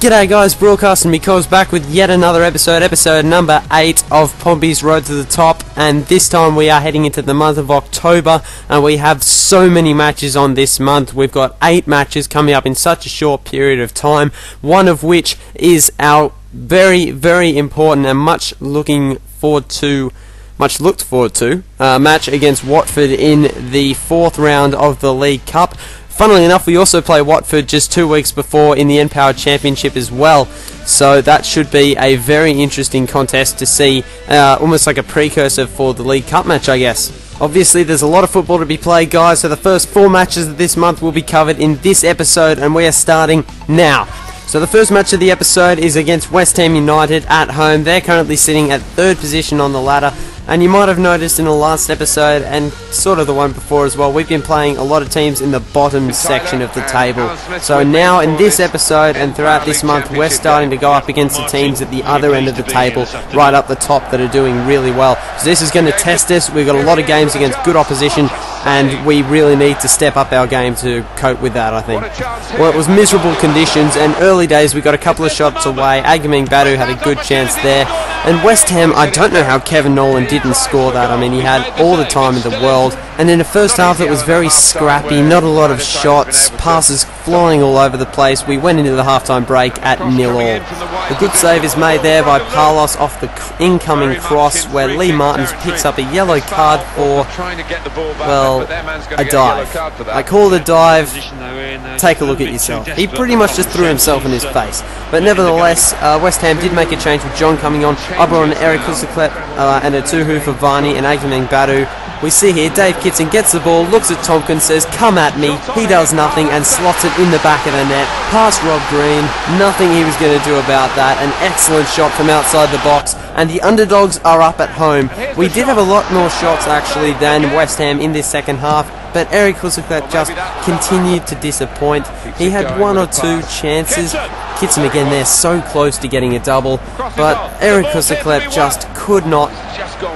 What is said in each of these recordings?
G'day guys, BroadcastingBecause back with yet another episode number 8 of Pompey's Road to the Top, and this time we are heading into the month of October, and we have so many matches on this month. We've got 8 matches coming up in such a short period of time, one of which is our very, very important and much looked forward to match against Watford in the 4th round of the League Cup. Funnily enough, we also play Watford just 2 weeks before in the N-Power Championship as well, so that should be a very interesting contest to see, almost like a precursor for the League Cup match, I guess. Obviously, there's a lot of football to be played, guys, so the first 4 matches of this month will be covered in this episode, and we are starting now. So the first match of the episode is against West Ham United at home. They're currently sitting at 3rd position on the ladder. And you might have noticed in the last episode, and sort of the one before as well, we've been playing a lot of teams in the bottom section of the table. So now in this episode and throughout this month, we're starting to go up against the teams at the other end of the table, right up the top, that are doing really well. So this is going to test us. We've got a lot of games against good opposition, and we really need to step up our game to cope with that, I think. Well, it was miserable conditions, and early days we got a couple of shots away. Badu had a good chance there. And West Ham, I don't know how Kevin Nolan didn't score that. I mean, he had all the time in the world. And in the first half, it was very scrappy, not a lot of shots, passes flying all over the place. We went into the halftime break at 0-0. A good save is made there by Palos off the incoming cross, where Lee Martins picks up a yellow card for, well, a dive. I call it a dive. Take a look at yourself. He pretty much just threw himself in his face. But nevertheless, West Ham did make a change with John coming on. I brought on Eric Kusaklep and a Tuhu for Varney and Badu. We see here Dave Kitson gets the ball, looks at Tompkins, says, "Come at me." He does nothing and slots it in the back of the net. Past Rob Green. Nothing he was going to do about that. An excellent shot from outside the box. And the underdogs are up at home. We did have a lot more shots actually than West Ham in this second half, but Eric Kusaklep just continued to disappoint. He had 1 or 2 chances. Kitson again there, so close to getting a double, but Eric Kusaklep just could not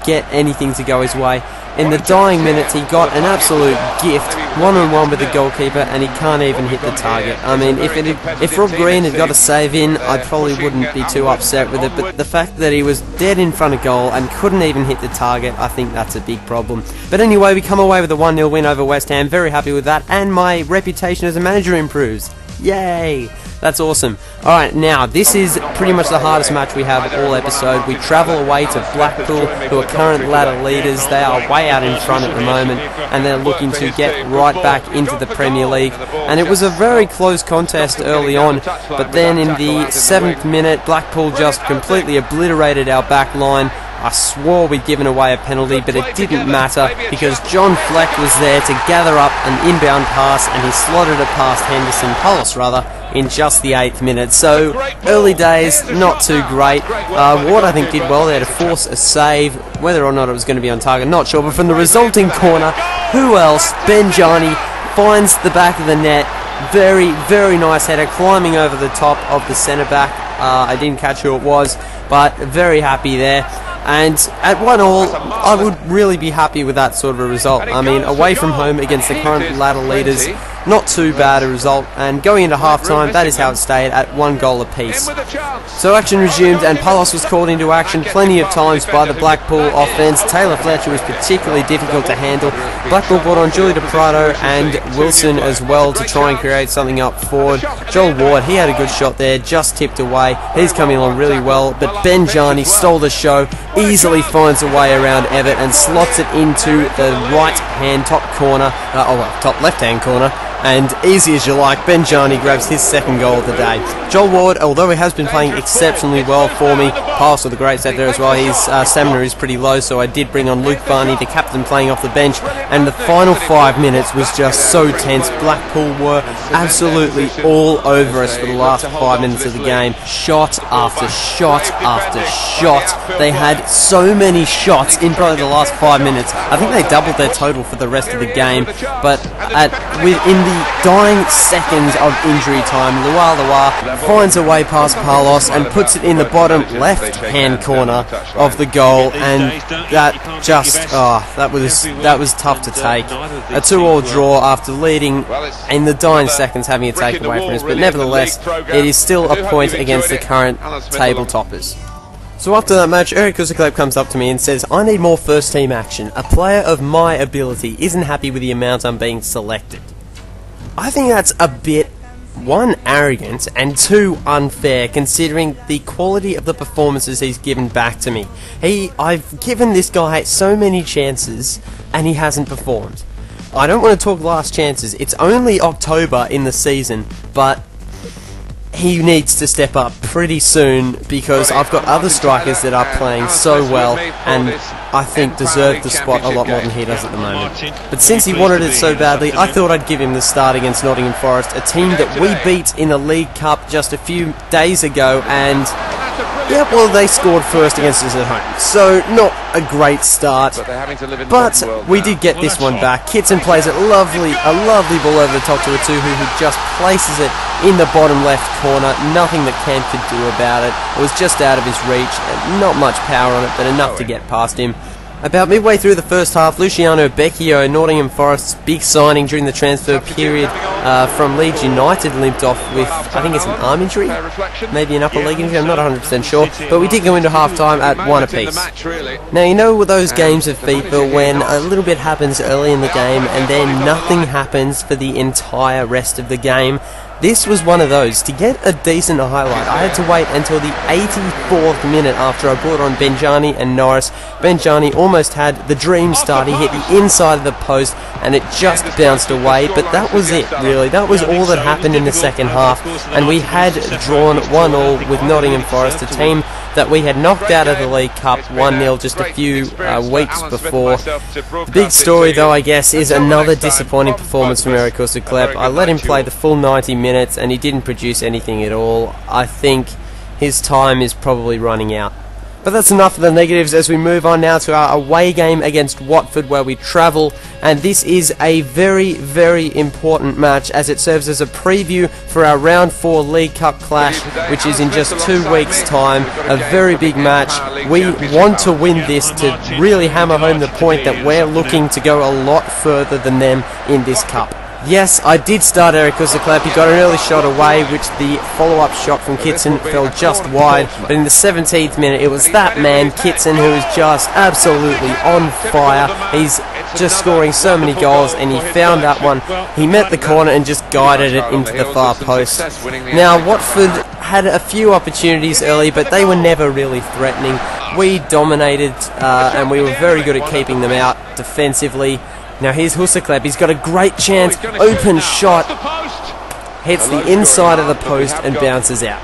get anything to go his way. In the dying minutes, he got an absolute gift, 1-on-1 with the goalkeeper, and he can't even hit the target. I mean, if Rob Green had got a save in, I probably wouldn't be too upset with it, but the fact that he was dead in front of goal and couldn't even hit the target, I think that's a big problem. But anyway, we come away with a 1-0 win over West Ham, very happy with that, and my reputation as a manager improves. Yay! That's awesome. Alright, now, this is pretty much the hardest match we have all episode. We travel away to Blackpool, who are current ladder leaders. They are way out in front at the moment, and they're looking to get right back into the Premier League. And it was a very close contest early on, but then in the 7th minute, Blackpool just completely obliterated our back line. I swore we'd given away a penalty, but it didn't matter because John Fleck was there to gather up an inbound pass, and he slotted it past Palos in just the 8th minute. So early days, not too great. Ward, I think, did well there to force a save. Whether or not it was going to be on target, not sure. But from the resulting corner, who else? Benjani finds the back of the net. Very, very nice header, climbing over the top of the centre back. I didn't catch who it was, but very happy there. And at 1-1, I would really be happy with that sort of a result. I mean, away from home against the current ladder leaders, not too bad a result. And going into half-time, that is how it stayed at 1 goal apiece. So action resumed, and Palos was called into action plenty of times by the Blackpool offence. Taylor Fletcher was particularly difficult to handle. Blackpool brought on Julie DePrado and Wilson as well to try and create something up forward. Joel Ward, he had a good shot there, just tipped away. He's coming along really well, but Benjani stole the show, easily finds a way around Everett and slots it into the right-hand top corner, top left-hand corner, and easy as you like, Benjani grabs his 2nd goal of the day. Joel Ward, although he has been playing exceptionally well for me, Pass with a great set there as well. His stamina is pretty low, so I did bring on Luke Varney, the captain, playing off the bench, and the final 5 minutes was just so tense. Blackpool were absolutely all over us for the last 5 minutes of the game. Shot after shot after shot. They had so many shots in probably the last 5 minutes. I think they doubled their total for the rest of the game, but in the dying seconds of injury time, Lualua finds a way past Palos and puts it in the bottom left-hand corner of the goal, and that just, that was tough to take. A 2-2 draw after leading in the dying seconds, having a take away from us, but nevertheless, it is still a point against the current table toppers. So after that match, Eric Kusaklep comes up to me and says, I need more first team action. A player of my ability isn't happy with the amount I'm being selected. I think that's a bit, 1, arrogant, and 2, unfair, considering the quality of the performances he's given back to me. I've given this guy so many chances, and he hasn't performed. I don't want to talk last chances. It's only October in the season, but he needs to step up pretty soon, because I've got other strikers that are playing so well and I think deserve the spot a lot more than he does at the moment. But since he wanted it so badly, I thought I'd give him the start against Nottingham Forest, a team that we beat in the League Cup just a few days ago, and yeah, well, they scored first against us at home, so not a great start, but we did get this one back. Kitson plays it lovely, a lovely ball over the top to Atuhu, who just places it in the bottom left corner. Nothing that Kent could do about it. It was just out of his reach, not much power on it, but enough to get past him. About midway through the first half, Luciano Becchio, Nottingham Forest's big signing during the transfer period from Leeds United, limped off with, I think it's an arm injury, maybe an upper leg injury, I'm not 100% sure, but we did go into half-time at 1 apiece. Now, you know those games of FIFA when a little bit happens early in the game and then nothing happens for the entire rest of the game? This was one of those. To get a decent highlight, I had to wait until the 84th minute after I brought on Benjani and Norris. Benjani almost had the dream start. He hit the inside of the post and it just bounced away, but that was it, really. That was all that happened in the second half, and we had drawn 1-1 with Nottingham Forest, a team that we had knocked out of the League Cup 1-0 just a few weeks before. The big story, though, I guess, is another disappointing performance from Eric Kusaklep. I let him play the full 90 minutes and he didn't produce anything at all. I think his time is probably running out. But that's enough of the negatives as we move on now to our away game against Watford, where we travel, and this is a very, very important match as it serves as a preview for our Round 4 League Cup clash, which is in just 2 weeks' time. A very big match. We want to win this to really hammer home the point that we're looking to go a lot further than them in this cup. Yes, I did start Eric Kusaklep. He got an early shot away, which the follow-up shot from Kitson fell just wide. But in the 17th minute, it was that man, Kitson, who is just absolutely on fire. He's just scoring so many goals, and he found that one. He met the corner and just guided it into the far post. Now, Watford had a few opportunities early, but they were never really threatening. We dominated, and we were very good at keeping them out defensively. Now here's Kusaklep, he's got a great chance, open shot, hits the inside of the post and bounces out.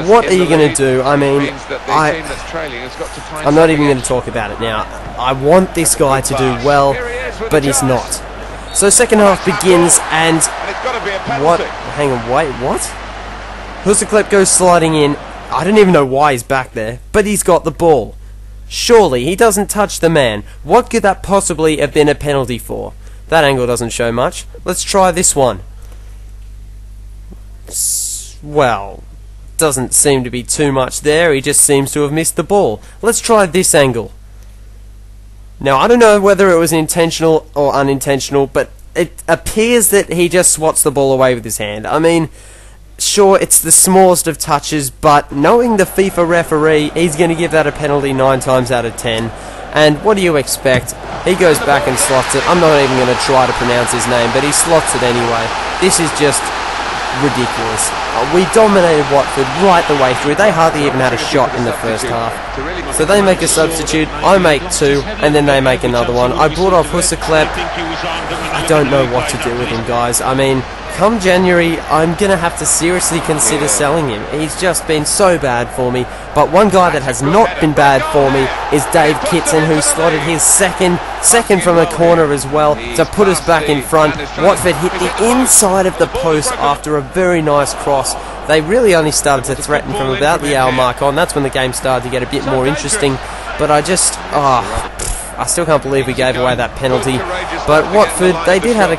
What are you going to do? I mean, I'm not even going to talk about it now. I want this guy to do well, but he's not. So second half begins and, what? Hang on, wait, what? Kusaklep goes sliding in. I don't even know why he's back there, but he's got the ball. Surely, he doesn't touch the man. What could that possibly have been a penalty for? That angle doesn't show much. Let's try this one. Well, doesn't seem to be too much there. He just seems to have missed the ball. Let's try this angle. Now, I don't know whether it was intentional or unintentional, but it appears that he just swats the ball away with his hand. I mean, sure, it's the smallest of touches, but knowing the FIFA referee, he's going to give that a penalty 9 times out of 10. And what do you expect? He goes back and slots it. I'm not even going to try to pronounce his name, but he slots it anyway. This is just ridiculous. We dominated Watford right the way through. They hardly even had a shot in the first half. So they make a substitute, I make 2, and then they make another one. I brought off Kusaklep. I don't know what to do with him, guys. I mean, come January, I'm going to have to seriously consider selling him. He's just been so bad for me. But one guy that has not been bad for me is Dave Kitson, who slotted his second from a corner as well to put us back in front. Watford hit the inside of the post after a very nice cross. They really only started to threaten from about the hour mark on. That's when the game started to get a bit more interesting. But I still can't believe we gave away that penalty. But Watford, they did have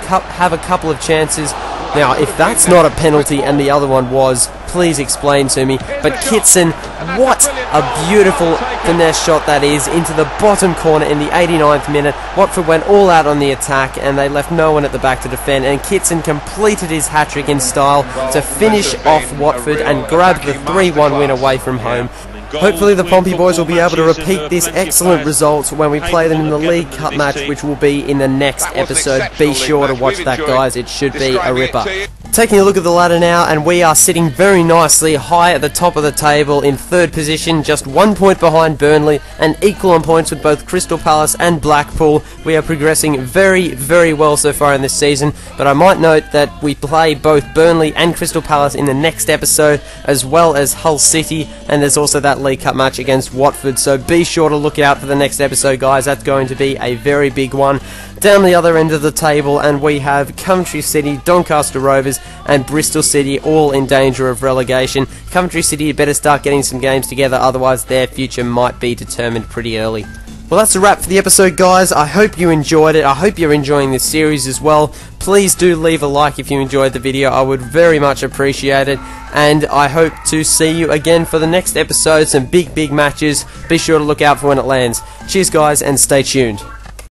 a couple of chances. Now, if that's not a penalty and the other one was, please explain to me. But Kitson, what a beautiful finesse shot that is into the bottom corner in the 89th minute. Watford went all out on the attack and they left no one at the back to defend, and Kitson completed his hat-trick in style to finish off Watford and grab the 3-1 win away from home. Hopefully the Pompey boys will be able to repeat this excellent result when we play them in the League Cup match, which will be in the next episode. Be sure to watch that, guys. It should be a ripper. Taking a look at the ladder now, and we are sitting very nicely high at the top of the table in 3rd position, just 1 point behind Burnley and equal on points with both Crystal Palace and Blackpool. We are progressing very, very well so far in this season, but I might note that we play both Burnley and Crystal Palace in the next episode, as well as Hull City, and there's also that League Cup match against Watford, so be sure to look out for the next episode, guys. That's going to be a very big one. Down the other end of the table, and we have Coventry City, Doncaster Rovers and Bristol City all in danger of relegation. Coventry City better start getting some games together, otherwise their future might be determined pretty early. Well, that's a wrap for the episode, guys. I hope you enjoyed it. I hope you're enjoying this series as well. Please do leave a like if you enjoyed the video. I would very much appreciate it. And I hope to see you again for the next episode. Some big matches. Be sure to look out for when it lands. Cheers, guys, and stay tuned.